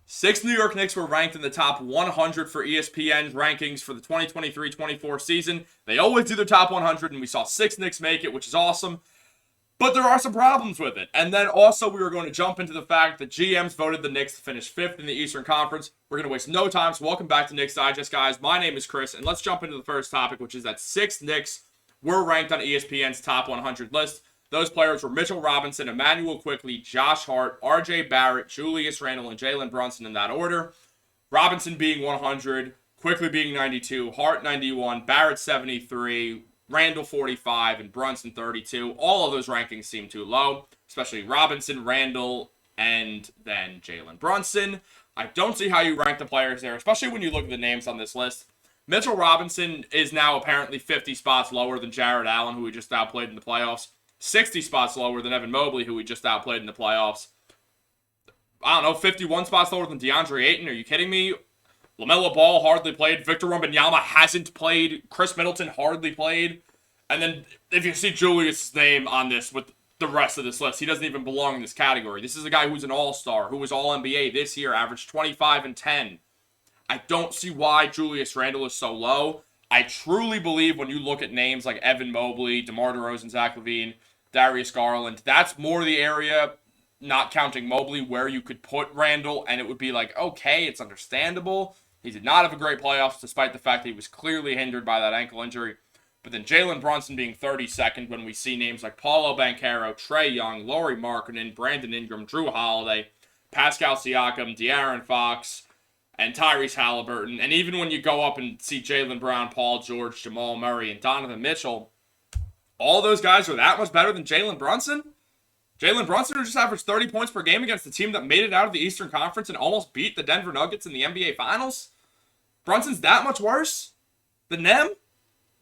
Six New York Knicks were ranked in the top 100 for ESPN's rankings for the 2023-24 season. They always do the top 100, and we saw six Knicks make it, which is awesome. But there are some problems with it. And then also we were going to jump into the fact that GMs voted the Knicks to finish 5th in the Eastern Conference. We're going to waste no time, so welcome back to Knicks Digest, guys. My name is Chris, and let's jump into the first topic, which is that six Knicks were ranked on ESPN's top 100 list. Those players were Mitchell Robinson, Emmanuel Quickley, Josh Hart, R.J. Barrett, Julius Randle, and Jalen Brunson in that order. Robinson being 100, Quickley being 92, Hart 91, Barrett 73, Randle 45, and Brunson 32. All of those rankings seem too low, especially Robinson, Randle, and then Jalen Brunson. I don't see how you rank the players there, especially when you look at the names on this list. Mitchell Robinson is now apparently 50 spots lower than Jared Allen, who we just outplayed in the playoffs. 60 spots lower than Evan Mobley, who we just outplayed in the playoffs. I don't know, 51 spots lower than DeAndre Ayton. Are you kidding me? LaMelo Ball hardly played. Victor Wembanyama hasn't played. Chris Middleton hardly played. And then if you see Julius' name on this with the rest of this list, he doesn't even belong in this category. This is a guy who's an all-star, who was all-NBA this year, averaged 25 and 10. I don't see why Julius Randle is so low. I truly believe when you look at names like Evan Mobley, DeMar DeRozan, Zach LaVine, Darius Garland, that's more the area, not counting Mobley, where you could put Randle, and it would be like, okay, it's understandable. He did not have a great playoffs, despite the fact that he was clearly hindered by that ankle injury. But then Jalen Brunson being 32nd when we see names like Paulo Banchero, Trae Young, Lauri Markkanen, Brandon Ingram, Drew Holiday, Pascal Siakam, De'Aaron Fox, and Tyrese Halliburton. And even when you go up and see Jaylen Brown, Paul George, Jamal Murray, and Donovan Mitchell, all those guys are that much better than Jalen Brunson? Jalen Brunson, who just averaged 30 points per game against the team that made it out of the Eastern Conference and almost beat the Denver Nuggets in the NBA Finals? Brunson's that much worse than them?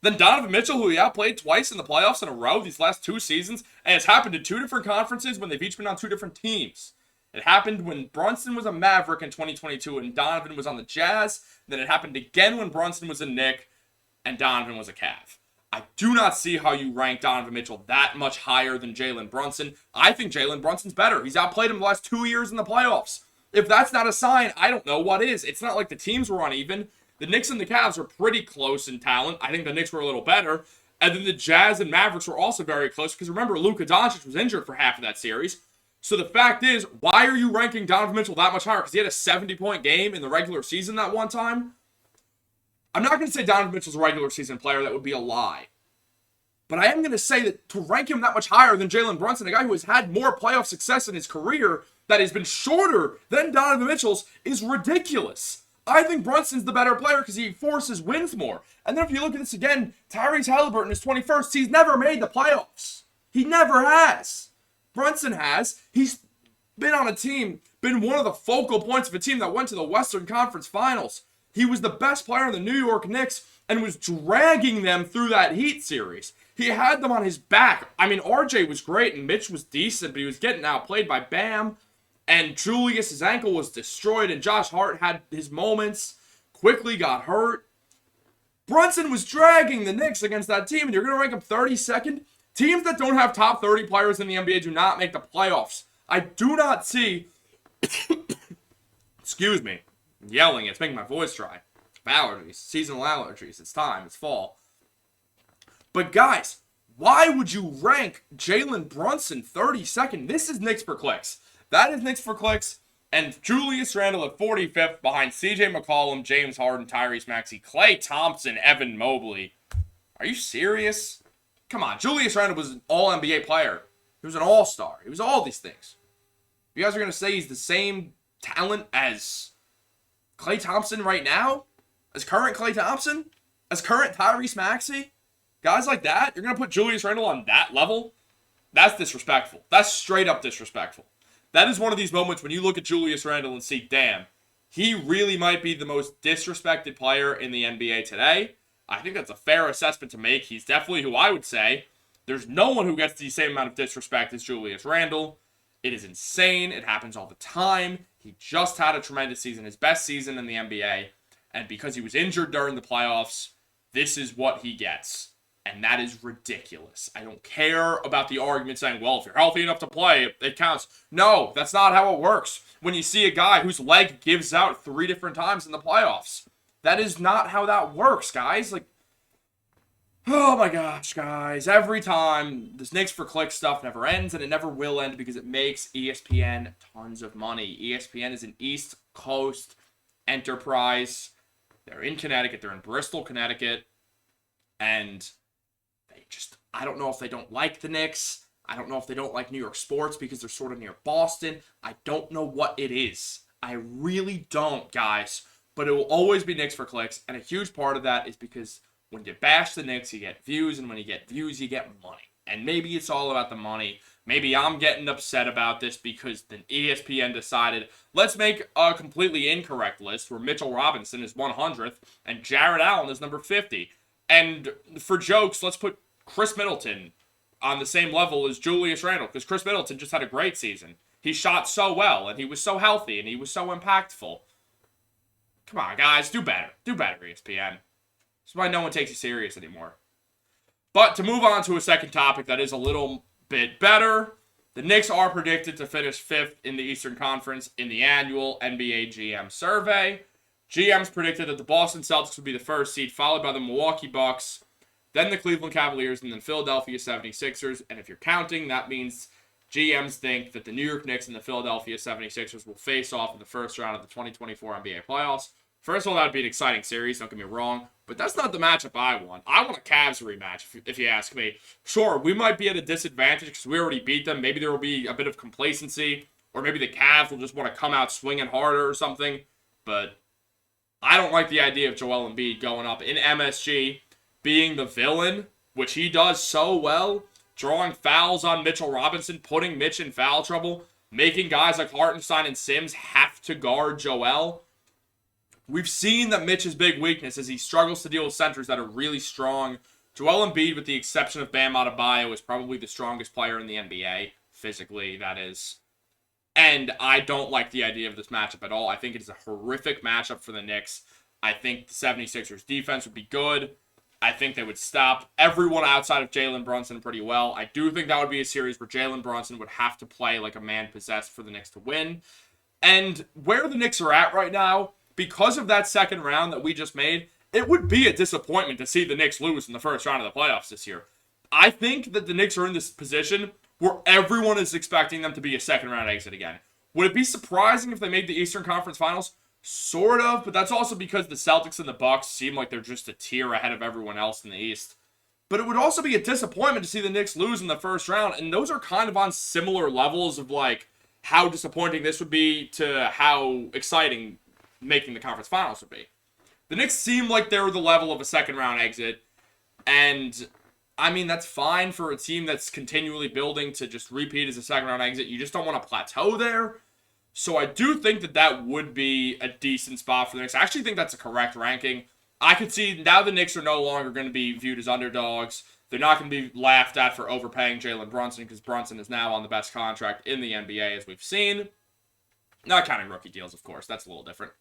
Than Donovan Mitchell, who he outplayed twice in the playoffs in a row these last two seasons, and it's happened in two different conferences when they've each been on two different teams. It happened when Brunson was a Maverick in 2022 and Donovan was on the Jazz. Then it happened again when Brunson was a Knick and Donovan was a Cav. I do not see how you rank Donovan Mitchell that much higher than Jalen Brunson. I think Jalen Brunson's better. He's outplayed him the last 2 years in the playoffs. If that's not a sign, I don't know what is. It's not like the teams were uneven. The Knicks and the Cavs were pretty close in talent. I think the Knicks were a little better. And then the Jazz and Mavericks were also very close because remember, Luka Doncic was injured for half of that series. So the fact is, why are you ranking Donovan Mitchell that much higher? Because he had a 70-point game in the regular season that one time? I'm not going to say Donovan Mitchell's a regular season player. That would be a lie. But I am going to say that to rank him that much higher than Jalen Brunson, a guy who has had more playoff success in his career that has been shorter than Donovan Mitchell's, is ridiculous. I think Brunson's the better player because he forces wins more. And then if you look at this again, Tyrese Halliburton is 21st. He's never made the playoffs. He never has. Brunson has. He's been on a team, been one of the focal points of a team that went to the Western Conference Finals. He was the best player in the New York Knicks and was dragging them through that Heat series. He had them on his back. I mean, RJ was great and Mitch was decent, but he was getting outplayed by Bam. And Julius's ankle was destroyed and Josh Hart had his moments. Quickly got hurt. Brunson was dragging the Knicks against that team, and you're going to rank him 32nd? Teams that don't have top 30 players in the NBA do not make the playoffs. I do not see... Excuse me. I'm yelling. It's making my voice dry. Allergies. Seasonal allergies. It's time. It's fall. But guys, why would you rank Jalen Brunson 32nd? This is Knicks for Clicks. That is Knicks for Clicks. And Julius Randle at 45th behind CJ McCollum, James Harden, Tyrese Maxey, Klay Thompson, Evan Mobley. Are you serious? Come on, Julius Randle was an all-NBA player. He was an all-star. He was all these things. You guys are going to say he's the same talent as Klay Thompson right now? As current Klay Thompson? As current Tyrese Maxey? Guys like that? You're going to put Julius Randle on that level? That's disrespectful. That's straight up disrespectful. That is one of these moments when you look at Julius Randle and see, damn, he really might be the most disrespected player in the NBA today. I think that's a fair assessment to make. He's definitely who I would say. There's no one who gets the same amount of disrespect as Julius Randle. It is insane. It happens all the time. He just had a tremendous season, his best season in the NBA. And because he was injured during the playoffs, this is what he gets. And that is ridiculous. I don't care about the argument saying, well, if you're healthy enough to play, it counts. No, that's not how it works. When you see a guy whose leg gives out 3 different times in the playoffs, that is not how that works, guys. Like, oh my gosh, guys. Every time, this Knicks for Click stuff never ends, and it never will end because it makes ESPN tons of money. ESPN is an East Coast enterprise. They're in Connecticut. They're in Bristol, Connecticut. And I don't know if they don't like the Knicks. I don't know if they don't like New York sports because they're sort of near Boston. I don't know what it is. I really don't, guys. But it will always be Knicks for Clicks. And a huge part of that is because when you bash the Knicks, you get views. And when you get views, you get money. And maybe it's all about the money. Maybe I'm getting upset about this because the ESPN decided, let's make a completely incorrect list where Mitchell Robinson is 100th and Jared Allen is number 50. And for jokes, let's put Chris Middleton on the same level as Julius Randle, because Chris Middleton just had a great season. He shot so well, and he was so healthy, and he was so impactful. Come on, guys, do better. Do better, ESPN. That's why no one takes you serious anymore. But to move on to a second topic that is a little bit better, the Knicks are predicted to finish 5th in the Eastern Conference in the annual NBA GM survey. GMs predicted that the Boston Celtics would be the first seed, followed by the Milwaukee Bucks, then the Cleveland Cavaliers, and then Philadelphia 76ers. And if you're counting, that means GMs think that the New York Knicks and the Philadelphia 76ers will face off in the first round of the 2024 NBA playoffs. First of all, that would be an exciting series, don't get me wrong, but that's not the matchup I want. I want a Cavs rematch, if you ask me. Sure, we might be at a disadvantage because we already beat them. Maybe there will be a bit of complacency, or maybe the Cavs will just want to come out swinging harder or something, but I don't like the idea of Joel Embiid going up in MSG, being the villain, which he does so well, drawing fouls on Mitchell Robinson, putting Mitch in foul trouble, making guys like Hartenstein and Sims have to guard Joel. We've seen that Mitch's big weakness is he struggles to deal with centers that are really strong. Joel Embiid, with the exception of Bam Adebayo, is probably the strongest player in the NBA, physically, that is. And I don't like the idea of this matchup at all. I think it is a horrific matchup for the Knicks. I think the 76ers defense would be good. I think they would stop everyone outside of Jalen Brunson pretty well. I do think that would be a series where Jalen Brunson would have to play like a man possessed for the Knicks to win. And where the Knicks are at right now, because of that second round that we just made, it would be a disappointment to see the Knicks lose in the first round of the playoffs this year. I think that the Knicks are in this position where everyone is expecting them to be a second round exit again. Would it be surprising if they made the Eastern Conference Finals? Sort of, but that's also because the Celtics and the Bucks seem like they're just a tier ahead of everyone else in the East. But it would also be a disappointment to see the Knicks lose in the first round, and those are kind of on similar levels of like how disappointing this would be to how exciting making the conference finals would be. The Knicks seem like they're the level of a second round exit, and I mean, that's fine for a team that's continually building to just repeat as a second round exit. You just don't want to plateau there. So I do think that that would be a decent spot for the Knicks. I actually think that's a correct ranking. I could see now the Knicks are no longer going to be viewed as underdogs. They're not going to be laughed at for overpaying Jalen Brunson because Brunson is now on the best contract in the NBA as we've seen. Not counting rookie deals, of course. That's a little different.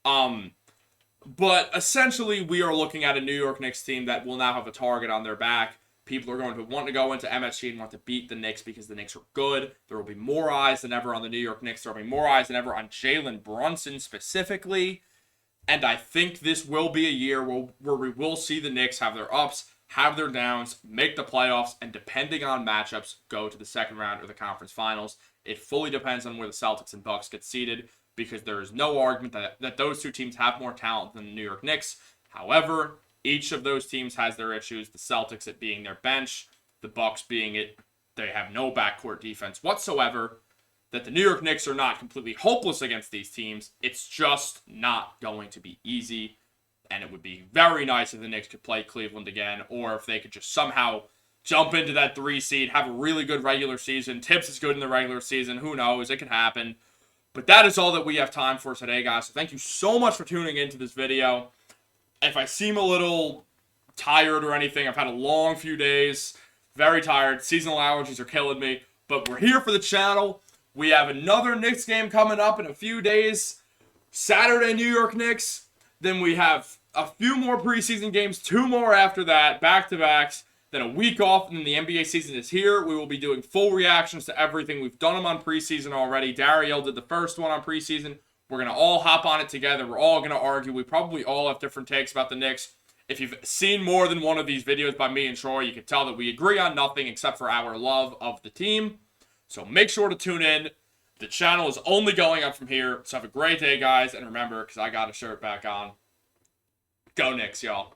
But essentially, we are looking at a New York Knicks team that will now have a target on their back. People are going to want to go into MSG and want to beat the Knicks because the Knicks are good. There will be more eyes than ever on the New York Knicks. There will be more eyes than ever on Jalen Brunson specifically. And I think this will be a year where we will see the Knicks have their ups, have their downs, make the playoffs, and depending on matchups, go to the second round or the conference finals. It fully depends on where the Celtics and Bucks get seated because there is no argument that those two teams have more talent than the New York Knicks. However, each of those teams has their issues. The Celtics, it being their bench. The Bucks being it, they have no backcourt defense whatsoever. That the New York Knicks are not completely hopeless against these teams. It's just not going to be easy. And it would be very nice if the Knicks could play Cleveland again. Or if they could just somehow jump into that 3 seed, have a really good regular season. Tips is good in the regular season. Who knows? It could happen. But that is all that we have time for today, guys. So thank you so much for tuning into this video. If I seem a little tired or anything, I've had a long few days. Very tired. Seasonal allergies are killing me. But we're here for the channel. We have another Knicks game coming up in a few days. Saturday, New York Knicks. Then we have a few more preseason games. 2 more after that. Back-to-backs. Then a week off, and then the NBA season is here. We will be doing full reactions to everything. We've done them on preseason already. Dario did the first one on preseason. We're going to all hop on it together. We're all going to argue. We probably all have different takes about the Knicks. If you've seen more than one of these videos by me and Troy, you can tell that we agree on nothing except for our love of the team. So make sure to tune in. The channel is only going up from here. So have a great day, guys. And remember, because I got a shirt back on, go Knicks, y'all.